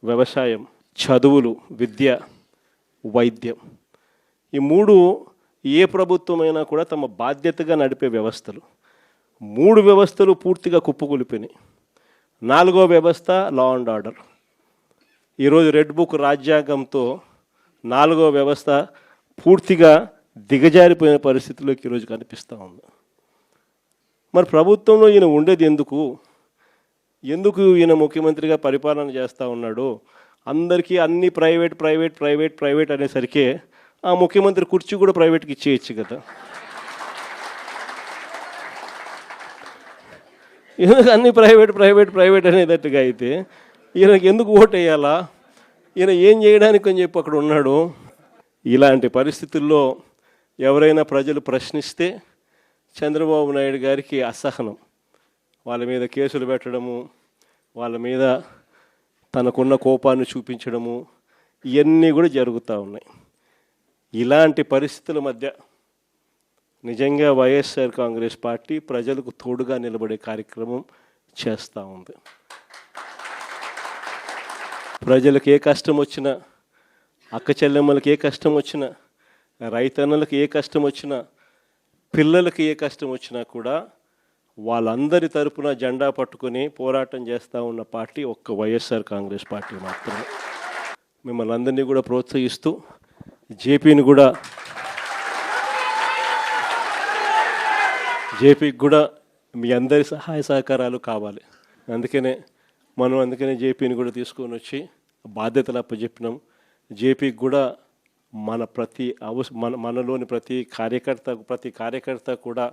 వ్యవసాయం, చదువులు, విద్య, వైద్యం. ఈ మూడు ఏ ప్రభుత్వమైనా కూడా తమ బాధ్యతగా నడిపే వ్యవస్థలు. మూడు వ్యవస్థలు పూర్తిగా కుప్పకూలిపోయినాయి. నాలుగో వ్యవస్థ లా అండ్ ఆర్డర్. ఈరోజు రెడ్ బుక్ రాజ్యాంగంతో నాలుగో వ్యవస్థ పూర్తిగా దిగజారిపోయిన పరిస్థితుల్లోకి ఈరోజు కనిపిస్తూ ఉంది. మరి ప్రభుత్వంలో ఈయన ఉండేది ఎందుకు ఈయన ముఖ్యమంత్రిగా పరిపాలన చేస్తూ ఉన్నాడు? అందరికీ అన్ని ప్రైవేట్ ప్రైవేట్ ప్రైవేట్ ప్రైవేట్ అనేసరికి ఆ ముఖ్యమంత్రి కుర్చీ కూడా ప్రైవేట్కి ఇచ్చేయచ్చు కదా. ఎందుకు అన్ని ప్రైవేట్ ప్రైవేట్ ప్రైవేట్ అనేటట్టుగా అయితే ఈయనకి ఎందుకు ఓటు వేయాలా? ఈయన ఏం చేయడానికి అని చెప్పి అక్కడ ఉన్నాడు. ఇలాంటి పరిస్థితుల్లో ఎవరైనా ప్రజలు ప్రశ్నిస్తే చంద్రబాబు నాయుడు గారికి అసహనం, వాళ్ళ మీద కేసులు పెట్టడము, వాళ్ళ మీద తనకున్న కోపాన్ని చూపించడము, ఇవన్నీ కూడా జరుగుతూ ఉన్నాయి. ఇలాంటి పరిస్థితుల మధ్య నిజంగా వైఎస్ఆర్ కాంగ్రెస్ పార్టీ ప్రజలకు తోడుగా నిలబడే కార్యక్రమం చేస్తూ ఉంది. ప్రజలకు ఏ కష్టం వచ్చినా, అక్క చెల్లెమ్మలకు ఏ కష్టం వచ్చినా, రైతన్నలకు ఏ కష్టం వచ్చినా, పిల్లలకి ఏ కష్టం వచ్చినా కూడా వాళ్ళందరి తరపున జెండా పట్టుకొని పోరాటం చేస్తూ ఉన్న పార్టీ ఒక్క వైఎస్ఆర్ కాంగ్రెస్ పార్టీ మాత్రమే. మిమ్మల్ని అందరినీ కూడా ప్రోత్సహిస్తూ జేపీకి కూడా మీ అందరి సహాయ సహకారాలు కావాలి. అందుకనే జేపీని కూడా తీసుకొని వచ్చి బాధ్యతలు అప్పచెప్పినాం. జేపీకి కూడా మనలోని ప్రతి కార్యకర్త కూడా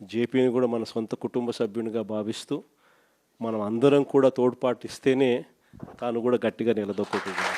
జేపీని కూడా మన సొంత కుటుంబ సభ్యునిగా భావిస్తూ మనం అందరం కూడా తోడ్పాటు ఇస్తేనే తాను కూడా గట్టిగా నిలదొక్కుంటున్నాం.